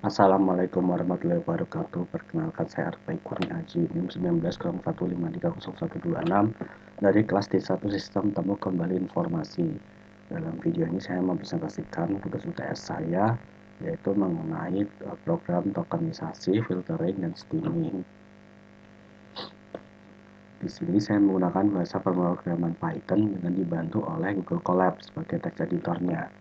Assalamualaikum warahmatullahi wabarakatuh. Perkenalkan saya Arfai Kurniaji, NIM 19,1530126 dari kelas D1 Sistem. Temu kembali informasi. Dalam video ini saya mempresentasikan tugas UTS saya, yaitu mengenai program tokenisasi, filtering, dan steaming. Di sini saya menggunakan bahasa pemrograman Python dengan dibantu oleh Google Colab sebagai text editornya.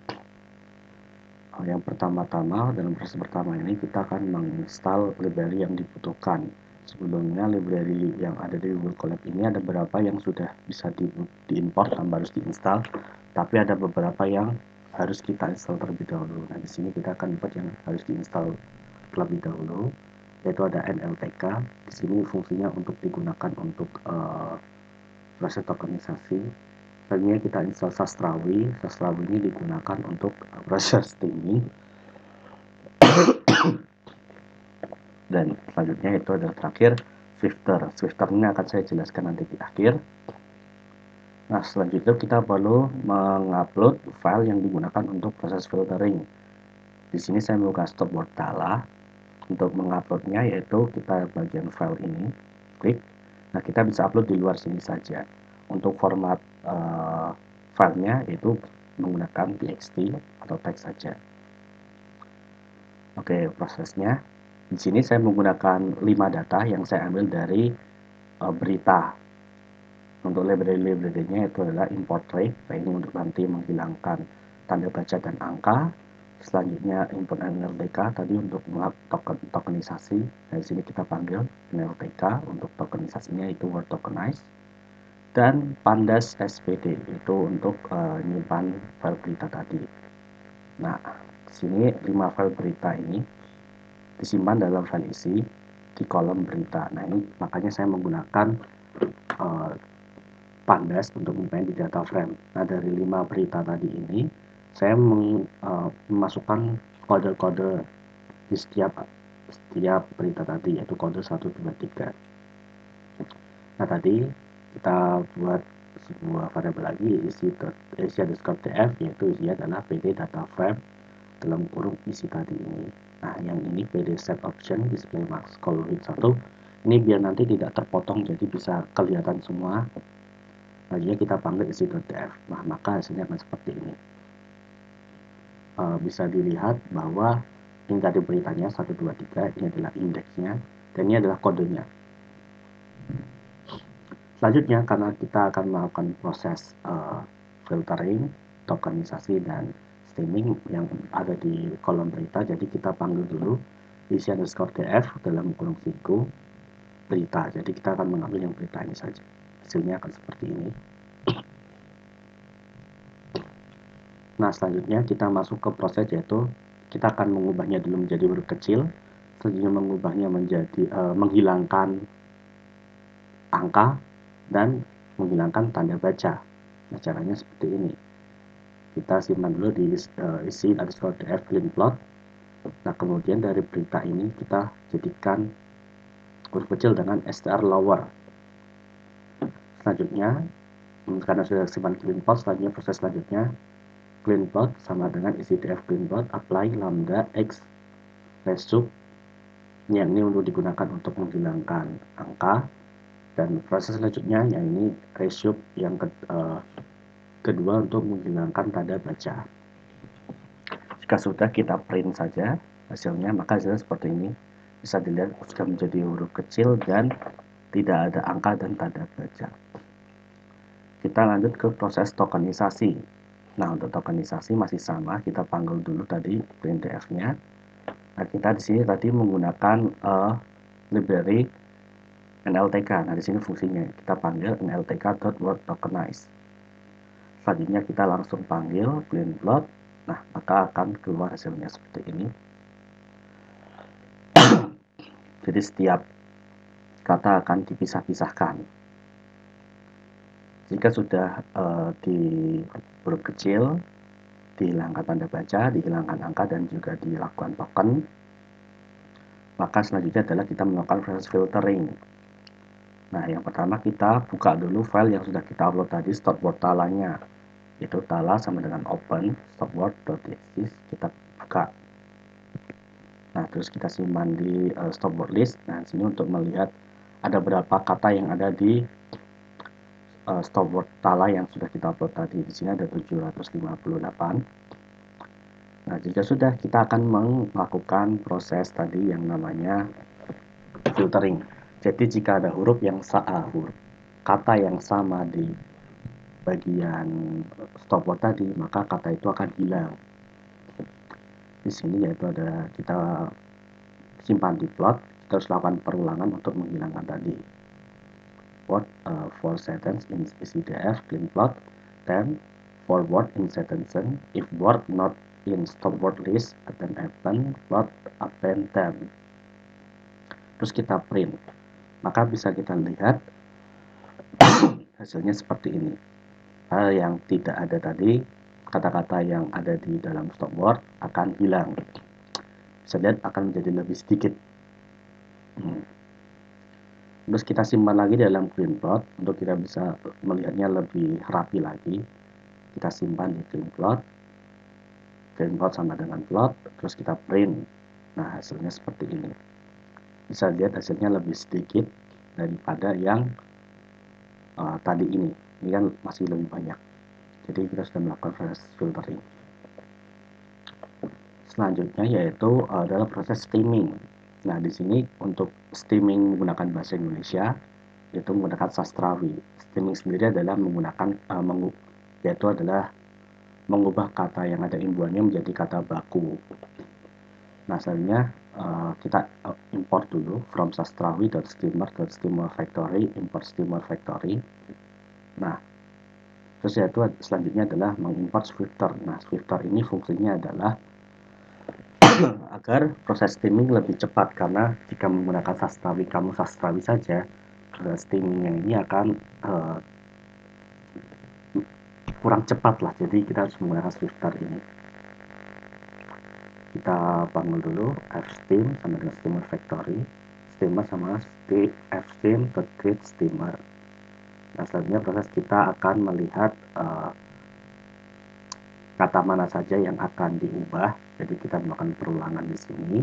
Yang pertama-tama, dalam proses pertama ini kita akan menginstal library yang dibutuhkan. Sebelumnya library yang ada di Google Colab ini ada beberapa yang sudah bisa diimport tanpa harus diinstal, tapi ada beberapa yang harus kita install terlebih dahulu. Nah, di sini kita akan import yang harus diinstal terlebih dahulu, yaitu ada NLTK. Di sini fungsinya untuk digunakan untuk proses tokenisasi. Selanjutnya kita install Sastrawi. Sastrawi ini digunakan untuk proses steaming. Dan selanjutnya itu adalah terakhir Swifter. Swifter ini akan saya jelaskan nanti di akhir. Nah, selanjutnya kita perlu mengupload file yang digunakan untuk proses filtering. Di sini saya membuka stopboard Tala. Untuk menguploadnya yaitu kita bagian file ini, klik. Nah, kita bisa upload di luar sini saja. Untuk format filenya yaitu menggunakan txt atau teks saja. Oke, prosesnya. Di sini saya menggunakan 5 data yang saya ambil dari berita. Untuk library-nya itu adalah import rate, ini untuk nanti menghilangkan tanda baca dan angka. Selanjutnya import NLTK tadi untuk tokenisasi. Nah, di sini kita panggil NLTK untuk tokenisasinya itu word tokenize. Dan pandas SPD itu untuk nyimpan file berita tadi. Nah, di sini 5 file berita ini disimpan dalam file isi di kolom berita. Nah, ini makanya saya menggunakan pandas untuk menyimpan di data frame. Nah, dari 5 berita tadi ini saya memasukkan kode-kode di setiap berita tadi, yaitu kode 1, 2, 3. Nah, tadi kita buat sebuah variabel lagi, isi_tf, yaitu isinya adalah pd data frame dalam kurung isi tadi ini. Nah, yang ini pd set option display max color width 1. Ini biar nanti tidak terpotong, jadi bisa kelihatan semua. Selanjutnya kita panggil isi.tf. Nah, maka hasilnya akan seperti ini. Bisa dilihat bahwa ini tadi beritanya 1, 2, 3, ini adalah indeksnya, dan ini adalah kodenya. Selanjutnya, karena kita akan melakukan proses filtering, tokenisasi, dan steaming yang ada di kolom berita, jadi kita panggil dulu isi_tf dalam kurung siku berita. Jadi kita akan mengambil yang berita ini saja. Hasilnya akan seperti ini. Nah, selanjutnya kita masuk ke proses, yaitu kita akan mengubahnya dulu menjadi huruf kecil, selanjutnya mengubahnya menjadi menghilangkan angka dan menghilangkan tanda baca. Nah, caranya seperti ini. Kita simpan dulu di isi_tf clean plot. Nah, kemudian dari berita ini kita jadikan huruf kecil dengan str lower. Selanjutnya, karena sudah simpan clean plot, selanjutnya proses selanjutnya clean plot sama dengan isi_tf clean plot apply lambda x resub yang ini untuk digunakan untuk menghilangkan angka, dan proses selanjutnya yang ini resub yang kedua untuk menghilangkan tanda baca. Jika sudah, kita print saja hasilnya, maka hasilnya seperti ini. Bisa dilihat sudah menjadi huruf kecil dan tidak ada angka dan tanda baca. Kita lanjut ke proses tokenisasi. Nah, untuk tokenisasi masih sama, kita panggil dulu tadi printf-nya. Nah, kita di sini tadi menggunakan library NLTK. Nah, di sini fungsinya kita panggil nltk.wordTokenize. Selanjutnya kita langsung panggil clean plot. Nah, maka akan keluar hasilnya seperti ini. Jadi setiap kata akan dipisah-pisahkan. Jika sudah di huruf kecil, dihilangkan tanda baca, dihilangkan angka, dan juga dilakukan token, maka selanjutnya adalah kita melakukan proses filtering. Nah, yang pertama kita buka dulu file yang sudah kita upload tadi, stopboard talanya. Itu tala sama dengan open stopboard.txt, kita buka. Nah, terus kita simpan di stopword list. Nah, sini untuk melihat ada berapa kata yang ada di stopword Tala yang sudah kita upload tadi. Di sini ada 758. Nah, jika sudah, kita akan melakukan proses tadi yang namanya filtering. Jadi, jika ada huruf kata yang sama di bagian stopword tadi, maka kata itu akan hilang. Di sini yaitu ada kita simpan di plot, kita harus lakukan perulangan untuk menghilangkan tadi. Word for sentence in ECDF clean plot, then for word in sentence, if word not in stopword list, then append plot append them. Terus kita print, maka bisa kita lihat hasilnya seperti ini. Hal yang tidak ada tadi, kata-kata yang ada di dalam stopword akan hilang. Bisa lihat akan menjadi lebih sedikit. Terus kita simpan lagi dalam clean plot untuk kita bisa melihatnya lebih rapi lagi. Kita simpan di clean plot sama dengan plot, terus kita print. Nah, hasilnya seperti ini. Bisa lihat hasilnya lebih sedikit daripada yang tadi ini. Ini kan masih lebih banyak. Jadi kita sudah melakukan proses filtering. Selanjutnya yaitu adalah proses steaming. Nah, di sini untuk steaming menggunakan bahasa Indonesia yaitu menggunakan sastrawi. Steaming sendiri adalah menggunakan yaitu adalah mengubah kata yang ada imbuhannya menjadi kata baku. Nah, selanjutnya kita import dulu from sastrawi.steamer factory, import steamer factory. Nah, terus yaitu selanjutnya adalah mengimport Swifter. Nah, Swifter ini fungsinya adalah agar proses steaming lebih cepat, karena jika menggunakan kamu sastrawi saja, proses steamingnya ini akan kurang cepat lah. Jadi kita harus menggunakan Swifter ini. Kita panggil dulu fsteam sama dengan steamer factory, steamer sama fsteam to create steamer. Nah, selanjutnya proses kita akan melihat kata mana saja yang akan diubah. Jadi kita melakukan perulangan di sini.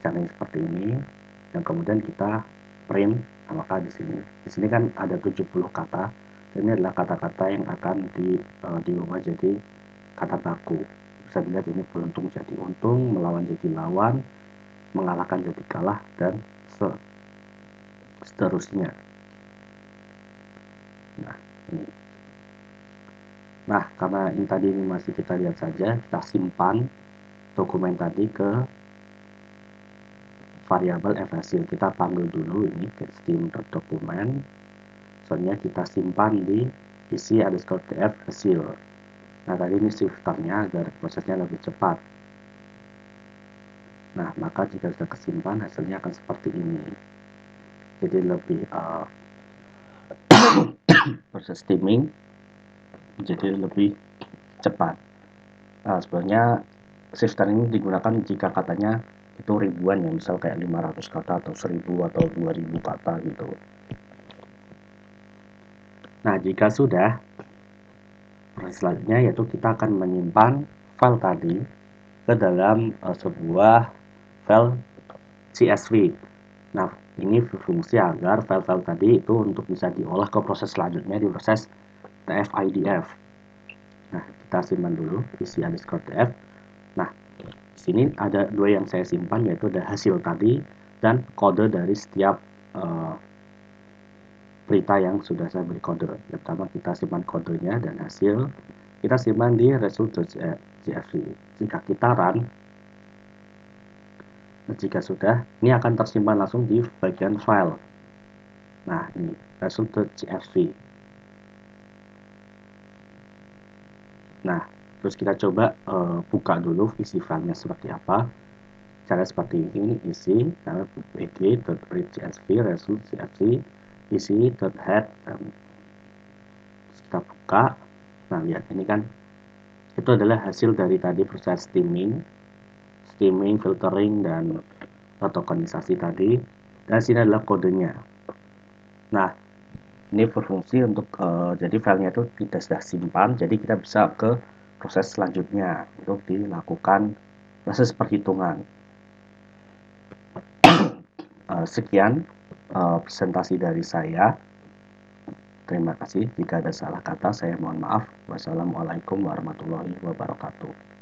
Caranya seperti ini. Dan kemudian kita print. Nah, maka di sini kan ada 70 kata. Dan ini adalah kata-kata yang akan diubah jadi kata baku. Bisa dilihat ini beruntung jadi untung, melawan jadi lawan, mengalahkan jadi kalah, dan seterusnya. Nah, ini. Nah, karena ini tadi masih kita lihat saja, kita simpan dokumen tadi ke variabel fhasil. Kita panggil dulu ini get steam.document. Soalnya kita simpan di isi _tf hasil. Nah, tadi ini shifternya agar prosesnya lebih cepat. Nah, maka jika sudah kesimpan, hasilnya akan seperti ini. Jadi lebih proses steaming menjadi lebih cepat. Nah, sebenarnya shifter ini digunakan jika katanya itu ribuan ya, misal kayak 500 kata atau 1000 atau 2000 kata gitu. Nah, jika sudah, proses selanjutnya yaitu kita akan menyimpan file tadi ke dalam sebuah file CSV. Nah, ini berfungsi agar file-file tadi itu untuk bisa diolah ke proses selanjutnya di proses tf-idf. Nah, kita simpan dulu isi _tf. Nah, di sini ada dua yang saya simpan, yaitu ada hasil tadi dan kode dari setiap berita yang sudah saya beri kode. Yang pertama kita simpan kodenya dan hasil kita simpan di result.csv. Jika kita run, jika sudah, ini akan tersimpan langsung di bagian file. Nah, ini result.csv. Nah, terus kita coba buka dulu isi filenya seperti apa. Cara seperti ini, isi bg.read.csv, result.csv, isi.head. Kita buka. Nah, lihat ini kan itu adalah hasil dari tadi proses steaming, filtering, dan tokenisasi tadi. Dan sini adalah kodenya. Nah, ini berfungsi untuk jadi filenya itu tidak sudah simpan, jadi kita bisa ke proses selanjutnya untuk dilakukan proses perhitungan. Sekian presentasi dari saya. Terima kasih. Jika ada salah kata, saya mohon maaf. Wassalamualaikum warahmatullahi wabarakatuh.